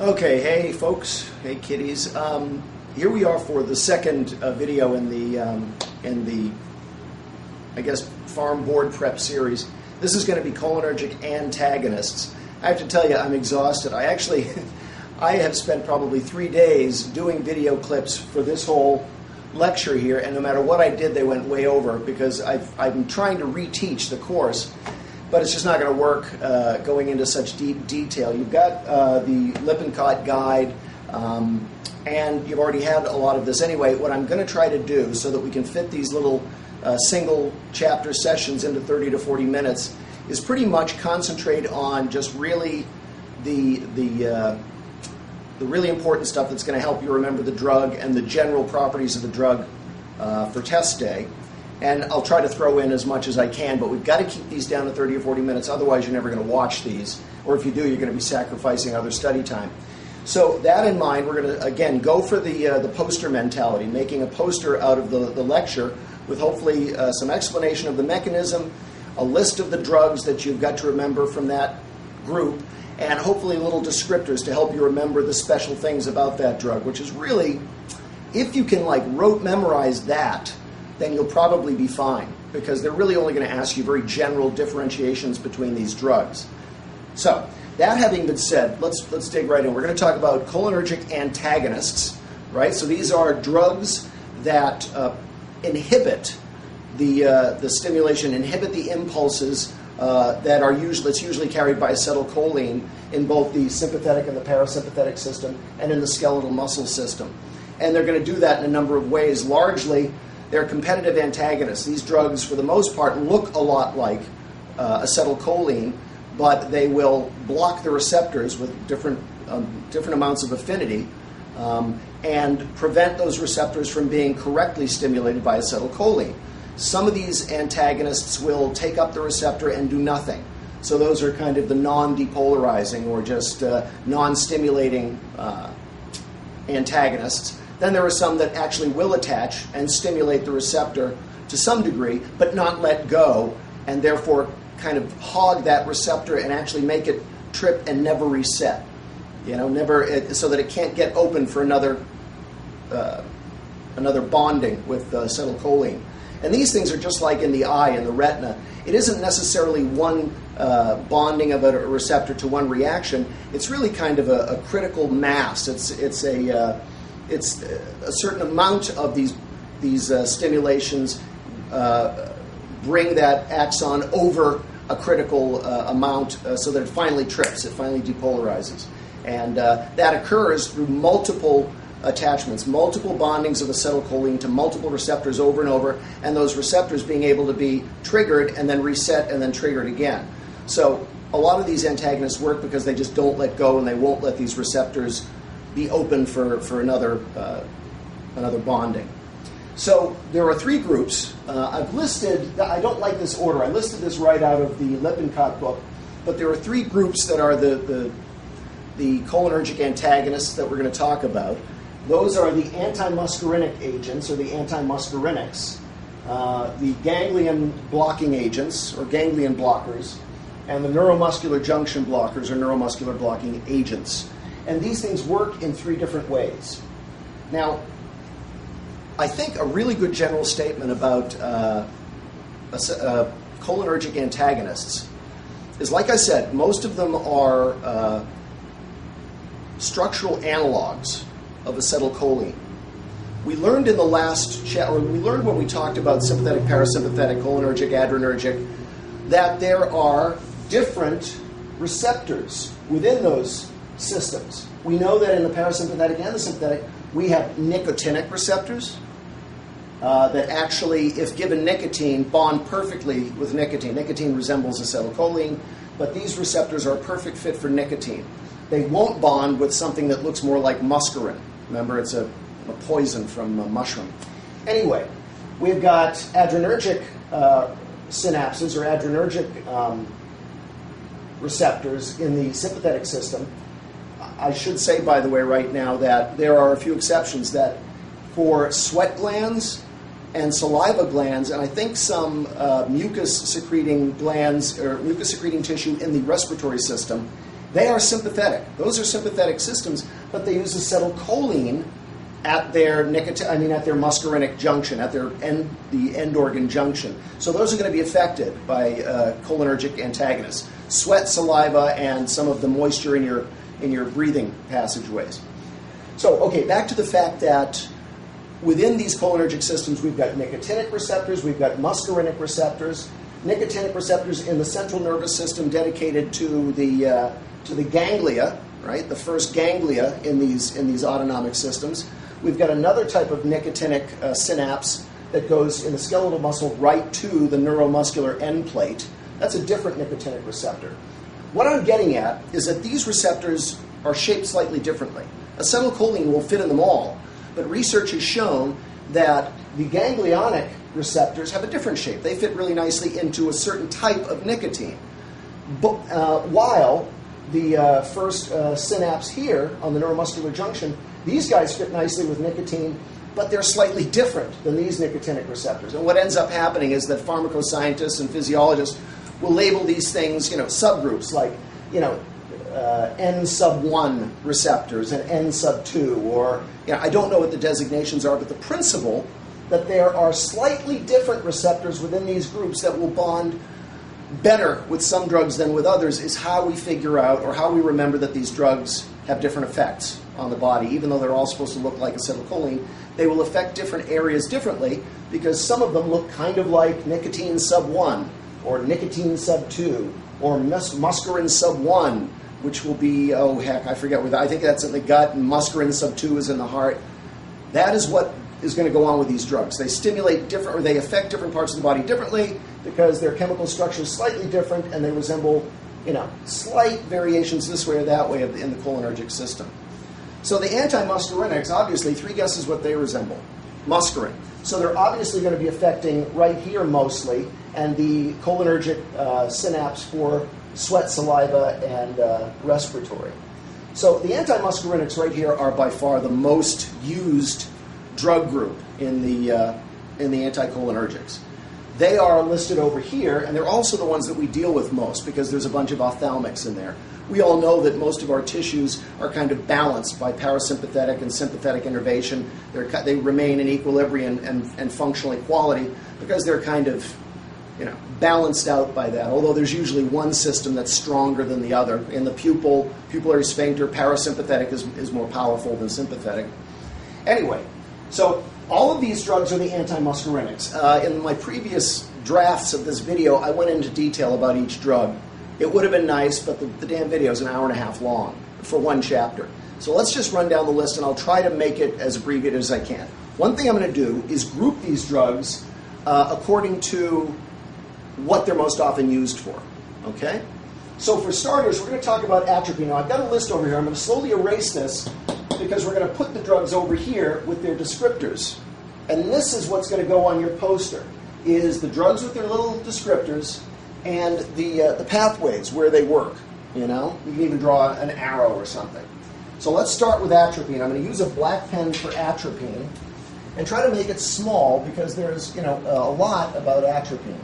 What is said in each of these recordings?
Okay, hey folks, hey kiddies. Here we are for the second video in the I guess Pharm board prep series. This is going to be cholinergic antagonists. I have to tell you, I'm exhausted. I have spent probably 3 days doing video clips for this whole lecture here, and no matter what I did, they went way over because I'm trying to reteach the course. But it's just not going to work going into such deep detail. You've got the Lippincott guide, and you've already had a lot of this anyway. What I'm going to try to do so that we can fit these little single chapter sessions into 30 to 40 minutes is pretty much concentrate on just really the really important stuff that's going to help you remember the drug and the general properties of the drug for test day. And I'll try to throw in as much as I can, but we've got to keep these down to 30 or 40 minutes, otherwise you're never going to watch these. Or if you do, you're going to be sacrificing other study time. So that in mind, we're going to, again, go for the poster mentality, making a poster out of the lecture with hopefully some explanation of the mechanism, a list of the drugs that you've got to remember from that group, and hopefully little descriptors to help you remember the special things about that drug, which is really, if you can like rote memorize that, then you'll probably be fine, because they're really only going to ask you very general differentiations between these drugs. So, that having been said, let's dig right in. We're going to talk about cholinergic antagonists, right? So these are drugs that inhibit the stimulation, inhibit the impulses that's usually carried by acetylcholine in both the sympathetic and the parasympathetic system and in the skeletal muscle system. And they're going to do that in a number of ways. Largely, they're competitive antagonists. These drugs, for the most part, look a lot like acetylcholine, but they will block the receptors with different amounts of affinity and prevent those receptors from being correctly stimulated by acetylcholine. Some of these antagonists will take up the receptor and do nothing. So those are kind of the non-depolarizing or just non-stimulating antagonists. Then there are some that actually will attach and stimulate the receptor to some degree, but not let go, and therefore kind of hog that receptor and actually make it trip and never reset. So that it can't get open for another bonding with acetylcholine. And these things are just like in the eye and the retina. It isn't necessarily one bonding of a receptor to one reaction. It's really kind of a critical mass. It's a certain amount of these stimulations bring that axon over a critical amount so that it finally trips, it finally depolarizes. And that occurs through multiple attachments, multiple bondings of acetylcholine to multiple receptors over and over, and those receptors being able to be triggered and then reset and then triggered again. So a lot of these antagonists work because they just don't let go and they won't let these receptors be open for another bonding. So there are 3 groups. I've listed, I don't like this order, I listed this right out of the Lippincott book, but there are 3 groups that are the cholinergic antagonists that we're going to talk about. Those are the antimuscarinic agents, or the antimuscarinics, the ganglion blocking agents, or ganglion blockers, and the neuromuscular junction blockers, or neuromuscular blocking agents. And these things work in 3 different ways. Now, I think a really good general statement about cholinergic antagonists is, like I said, most of them are structural analogs of acetylcholine. We learned in the last chapter, we learned when we talked about sympathetic, parasympathetic, cholinergic, adrenergic, that there are different receptors within those systems. We know that in the parasympathetic and the sympathetic, we have nicotinic receptors that actually, if given nicotine, bond perfectly with nicotine. Nicotine resembles acetylcholine, but these receptors are a perfect fit for nicotine. They won't bond with something that looks more like muscarine. Remember, it's a poison from a mushroom. Anyway, we've got adrenergic synapses or adrenergic receptors in the sympathetic system. I should say, by the way, right now that there are a few exceptions, that for sweat glands and saliva glands, and I think some mucus-secreting glands or mucus-secreting tissue in the respiratory system, They are sympathetic. Those are sympathetic systems, but they use acetylcholine at their at their muscarinic junction, at their the end organ junction. So those are going to be affected by cholinergic antagonists. Sweat, saliva, and some of the moisture in your breathing passageways. So, okay, back to the fact that within these cholinergic systems, we've got nicotinic receptors, we've got muscarinic receptors. Nicotinic receptors in the central nervous system dedicated to the ganglia, right? The first ganglia in these autonomic systems. We've got another type of nicotinic synapse that goes in the skeletal muscle right to the neuromuscular end plate. That's a different nicotinic receptor. What I'm getting at is that these receptors are shaped slightly differently. Acetylcholine will fit in them all, but research has shown that the ganglionic receptors have a different shape. They fit really nicely into a certain type of nicotine. While the first synapse here on the neuromuscular junction, these guys fit nicely with nicotine, but they're slightly different than these nicotinic receptors. And what ends up happening is that pharmacoscientists and physiologists will label these things, subgroups like, N sub 1 receptors and N sub 2, or, I don't know what the designations are, but the principle that there are slightly different receptors within these groups that will bond better with some drugs than with others is how we figure out, or how we remember that these drugs have different effects on the body. Even though they're all supposed to look like acetylcholine, they will affect different areas differently because some of them look kind of like nicotine sub 1 or nicotine sub 2 or muscarine sub 1, which will be, I forget where I think that's in the gut, and muscarine sub 2 is in the heart. That is what is going to go on with these drugs. They stimulate different, or they affect different parts of the body differently because their chemical structure is slightly different and they resemble, slight variations this way or that way in the cholinergic system. So the anti-muscarinics, obviously, 3 guesses what they resemble. Muscarine. So they're obviously going to be affecting right here mostly, and the cholinergic synapse for sweat, saliva, and respiratory. So the anti-muscarinics right here are by far the most used drug group in the anticholinergics. They are listed over here, and they're also the ones that we deal with most because there's a bunch of ophthalmics in there. We all know that most of our tissues are kind of balanced by parasympathetic and sympathetic innervation. They remain in equilibrium and functional equality because they're kind of balanced out by that, although there's usually one system that's stronger than the other. In the pupillary sphincter, parasympathetic is more powerful than sympathetic. Anyway, so all of these drugs are the antimuscarinics. In my previous drafts of this video, I went into detail about each drug. It would have been nice, but the damn video is an hour and a half long for one chapter. So let's just run down the list, and I'll try to make it as abbreviated as I can. One thing I'm going to do is group these drugs according to what they're most often used for, okay? So for starters, we're going to talk about atropine. Now, I've got a list over here. I'm going to slowly erase this because we're going to put the drugs over here with their descriptors. And this is what's going to go on your poster, is the drugs with their little descriptors and the pathways where they work, You can even draw an arrow or something. So let's start with atropine. I'm going to use a black pen for atropine and try to make it small because there's, a lot about atropine.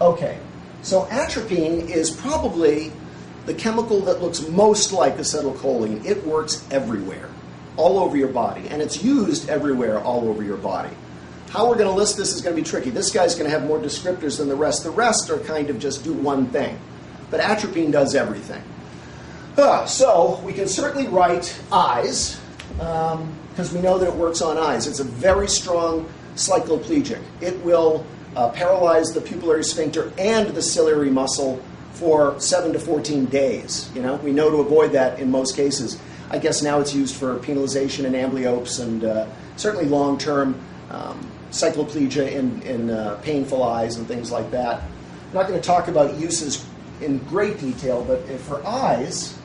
Okay, so atropine is probably the chemical that looks most like acetylcholine. It works everywhere, all over your body, and it's used everywhere, all over your body. How we're going to list this is going to be tricky. This guy's going to have more descriptors than the rest. The rest are kind of just do one thing, but atropine does everything. So we can certainly write eyes, because we know that it works on eyes. It's a very strong cycloplegic. It will paralyze the pupillary sphincter and the ciliary muscle for 7 to 14 days. We know to avoid that in most cases. I guess now it's used for penalization in amblyopes and certainly long-term cycloplegia in painful eyes and things like that. I'm not going to talk about uses in great detail, but for eyes,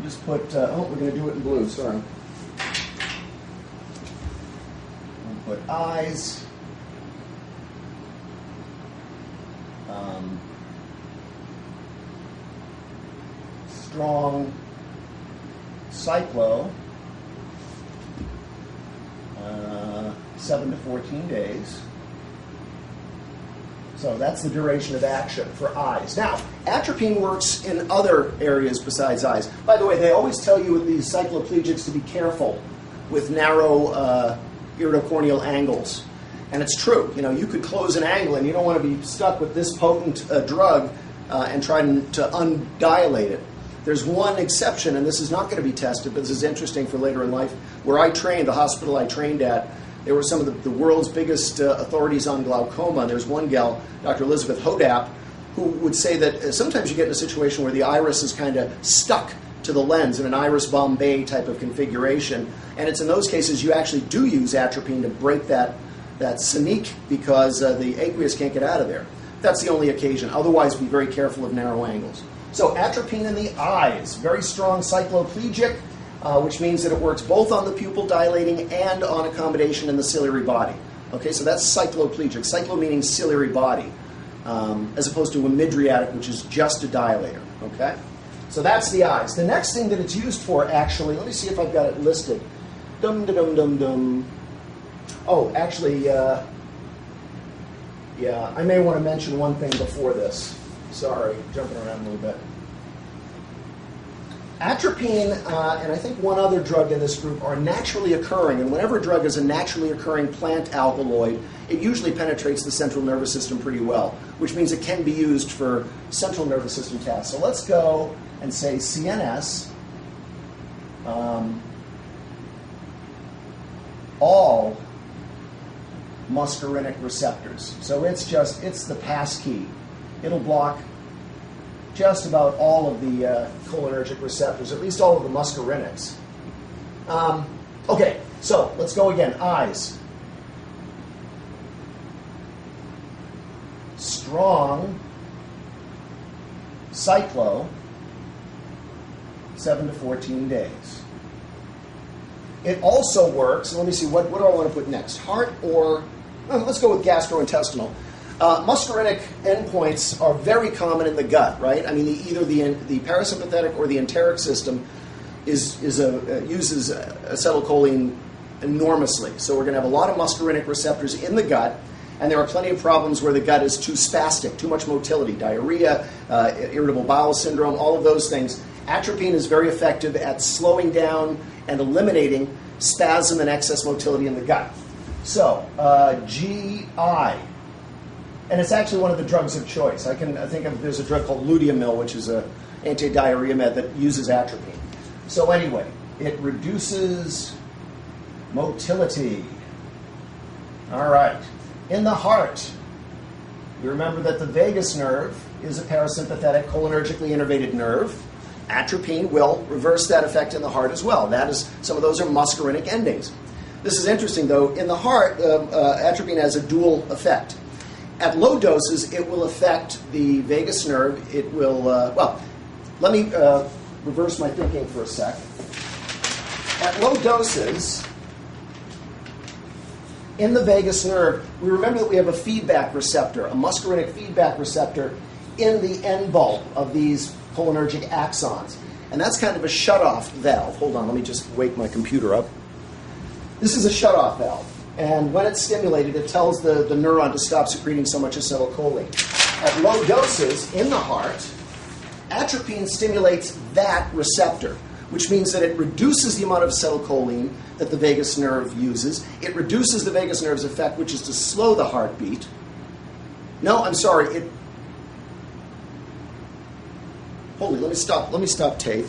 just put, we're going to do it in blue, sorry. We'll put eyes. Strong 7 to 14 days. So that's the duration of action for eyes. Now, atropine works in other areas besides eyes. By the way, they always tell you with these cycloplegics to be careful with narrow iridocorneal angles. And it's true. You know, you could close an angle and you don't want to be stuck with this potent drug and try to undilate it. There's one exception, and this is not going to be tested, but this is interesting for later in life. Where I trained, the hospital I trained at, there were some of the world's biggest authorities on glaucoma. There's one gal, Dr. Elizabeth Hodap, who would say that sometimes you get in a situation where the iris is kind of stuck to the lens in an iris Bombay type of configuration. And it's in those cases you actually do use atropine to break that scenic because the aqueous can't get out of there. That's the only occasion. Otherwise, be very careful of narrow angles. So atropine in the eyes, very strong cycloplegic, which means that it works both on the pupil dilating and on accommodation in the ciliary body. Okay, so that's cycloplegic. Cyclo meaning ciliary body, as opposed to a midriatic, which is just a dilator. Okay, so that's the eyes. The next thing that it's used for, actually, let me see if I've got it listed. Oh, actually, yeah, I may want to mention one thing before this. Sorry, jumping around a little bit. Atropine and I think one other drug in this group are naturally occurring, and whenever a drug is a naturally occurring plant alkaloid, it usually penetrates the central nervous system pretty well, which means it can be used for central nervous system tasks. So let's go and say CNS, all muscarinic receptors. So it's the pass key. It'll block just about all of the cholinergic receptors, at least all of the muscarinics. Okay, so let's go again. Eyes. Strong cyclo, 7 to 14 days. It also works, let me see, what do I want to put next? Heart or, let's go with gastrointestinal. Muscarinic endpoints are very common in the gut, right? I mean, either the parasympathetic or the enteric system uses acetylcholine enormously. So we're going to have a lot of muscarinic receptors in the gut, and there are plenty of problems where the gut is too spastic, too much motility, diarrhea, irritable bowel syndrome, all of those things. Atropine is very effective at slowing down and eliminating spasm and excess motility in the gut. So, GI. And it's actually one of the drugs of choice. There's a drug called Ludiamil, which is an anti-diarrhea med that uses atropine. So anyway, it reduces motility. All right. In the heart, you remember that the vagus nerve is a parasympathetic, cholinergically innervated nerve. Atropine will reverse that effect in the heart as well. Some of those are muscarinic endings. This is interesting, though. In the heart, atropine has a dual effect. At low doses, it will affect the vagus nerve. It will, let me reverse my thinking for a sec. At low doses, in the vagus nerve, we remember that we have a feedback receptor, a muscarinic feedback receptor in the end bulb of these cholinergic axons. And that's kind of a shutoff valve. Hold on, let me just wake my computer up. This is a shutoff valve. And when it's stimulated, it tells the neuron to stop secreting so much acetylcholine. At low doses in the heart, atropine stimulates that receptor, which means that it reduces the amount of acetylcholine that the vagus nerve uses. It reduces the vagus nerve's effect, which is to slow the heartbeat. No, I'm sorry. Let me stop tape.